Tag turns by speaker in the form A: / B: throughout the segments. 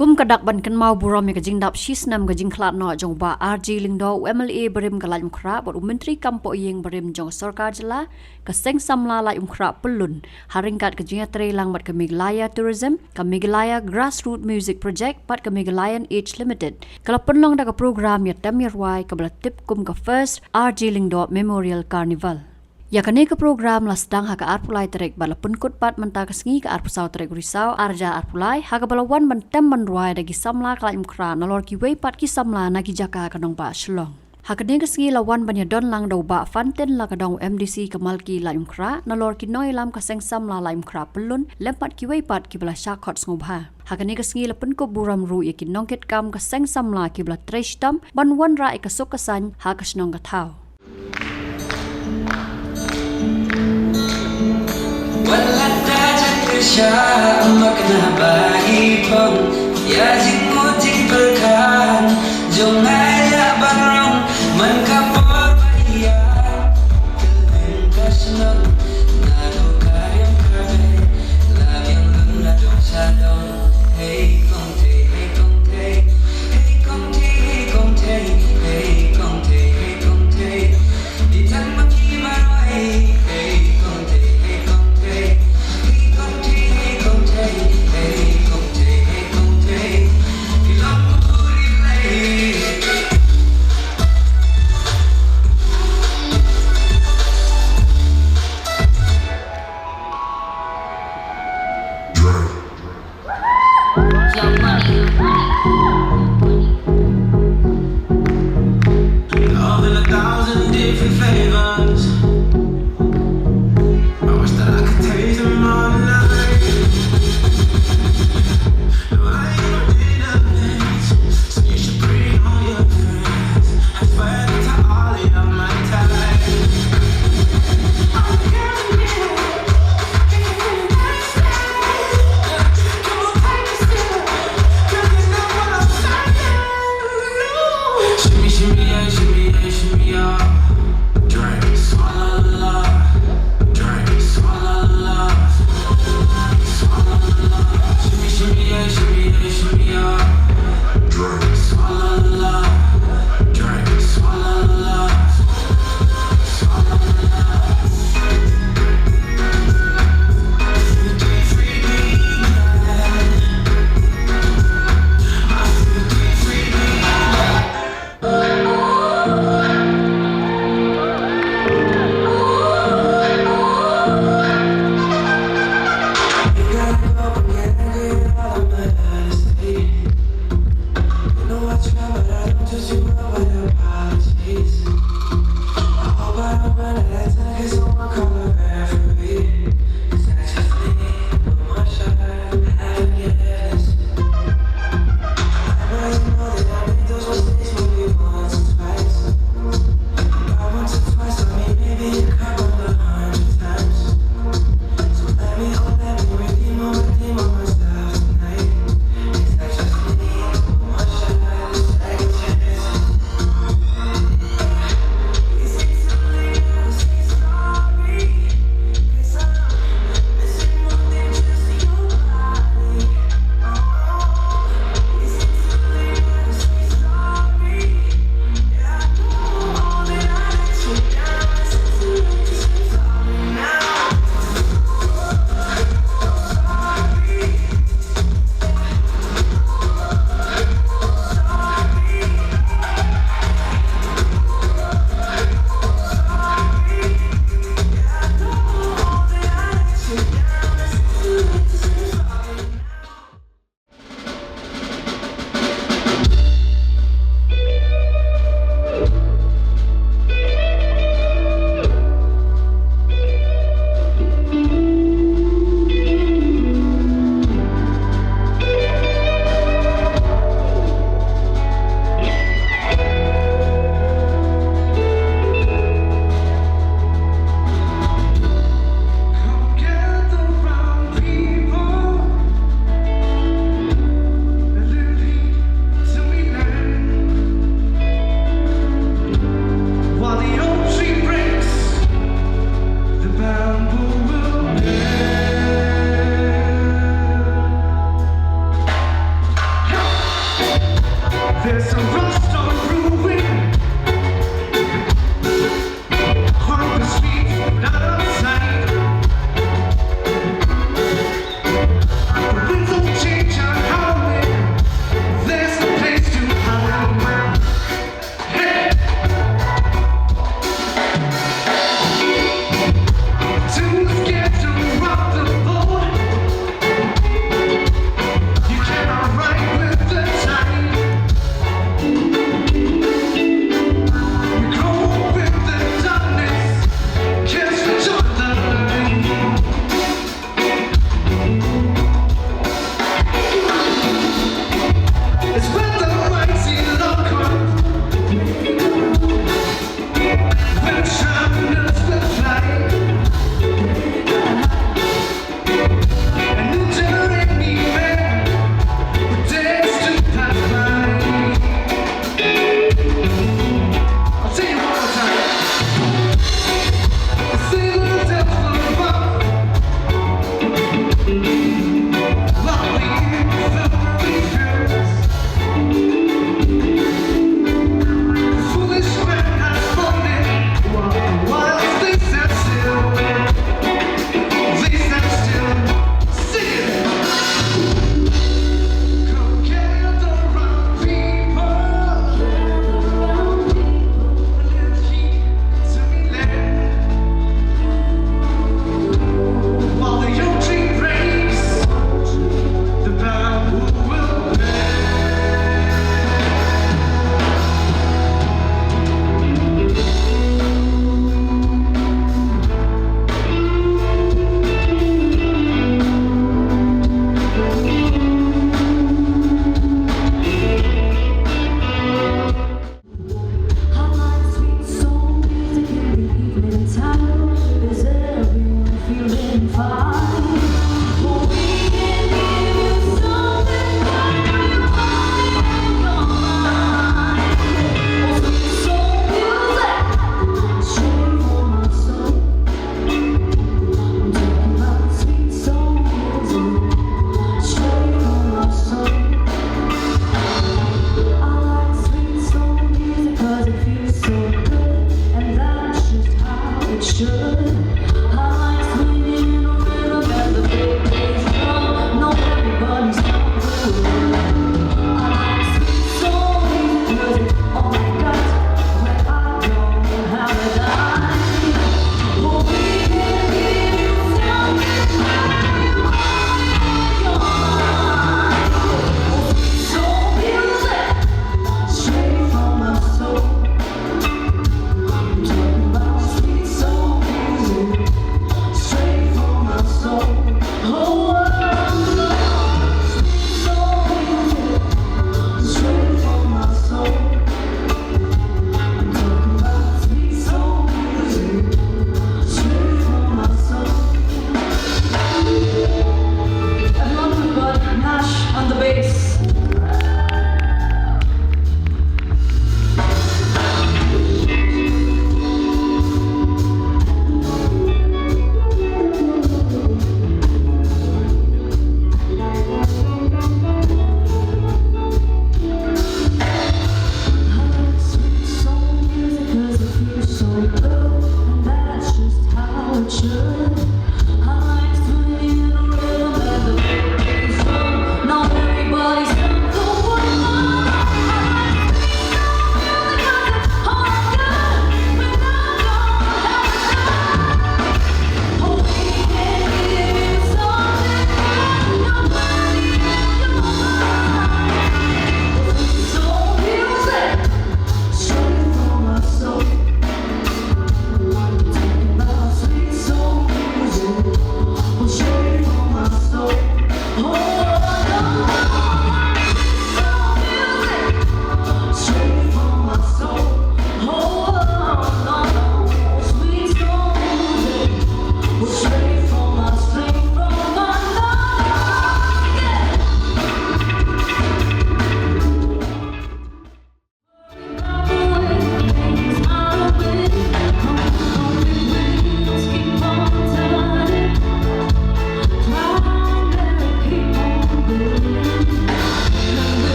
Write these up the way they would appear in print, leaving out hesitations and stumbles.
A: กุมกระดักบันกันเมาบุรอมกับจิงดับชีสนำกับจิงคลาดนอจงบ่า RG Lyngdoh MLA บริมกับลายคราบทอุมนตรีกัมปอยงบริมจงสรการจละกับเซ็งซัมลาลายคราปลุนหาริงกัดกับจิงเตรลังบัดกับ Meghalaya Tourism กับ Meghalaya Grassroots Music Project บัดกับ Meghalaya Age Limited กับละปนลองดักกับโปรแกรมยัดเต็มยรวายกับละทิปกุมกับ First RG Lyngdoh Memorial Carnivalอยากนี้ก็โปรแกรมลัสดังหากอาร์พลายเตร็กบาลปุ่นกุดปัดมันตากสงีกับอาร์พสาวเตร็กริสาวอาร์จาอาร์พลายหากบาลวันมันเต็มมันรวยได้กิสัมลากลายมครานลอร์กิเวปัดกิสัมลานากิจากากันองบาชลองหากนี้ก็สงีละวันบัญญัติดอนลังดาวบะฟันเต้นลากระดอง MDC กับมัลกีลายมครานลอร์กิน้อยลำกับเซงซัมลาลายมคราปลุนเล่มปัดกิเวปัดกิบลาชาคอดสงบฮาหากนี้ก็สงีละปุ่นกุบุรำรูอยากินน้องเกตกรรมกับเซงซัมลากิบลาเทรชตัมบันวันระเอกสุกสันหากชนองกะเท้า
B: Siya makna bahipon ya jinguting perkan jongaya barong man kapor bahia keleng kasnon nado kayang kabe labiang luna dong sadong hey kong te hey kong te hey kong te hey kong te hey kong te hey kong te di tan makimaroi hey kong te hey kong te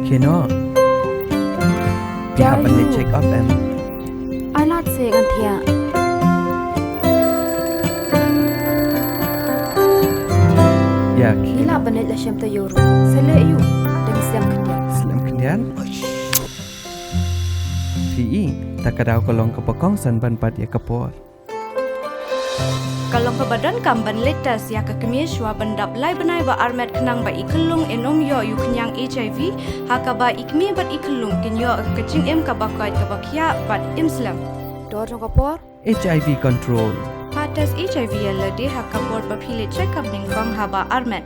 C: Kyrwoh. We have a net check up and
A: I not say Atiar.
C: yeah,
A: Ila banet la shem ta yoru. Sele yu deng siam kenya.
C: Slam kendian. Fi takadaw kolong kapakong san ban pat ya kapor.
D: Kalau ke badan kamban letas ya ke kemisywa bendap lai benai ba armet kenang ba ikelung enom yo yu kenyang HIV haka ba ikmi bat ikelung kenyo kecing em ka bakai ka bakya bat imslam
A: Dor jong kapor.
C: HIV control.
D: patas HIV ya lede haka por ba phile check up ning bang haba armet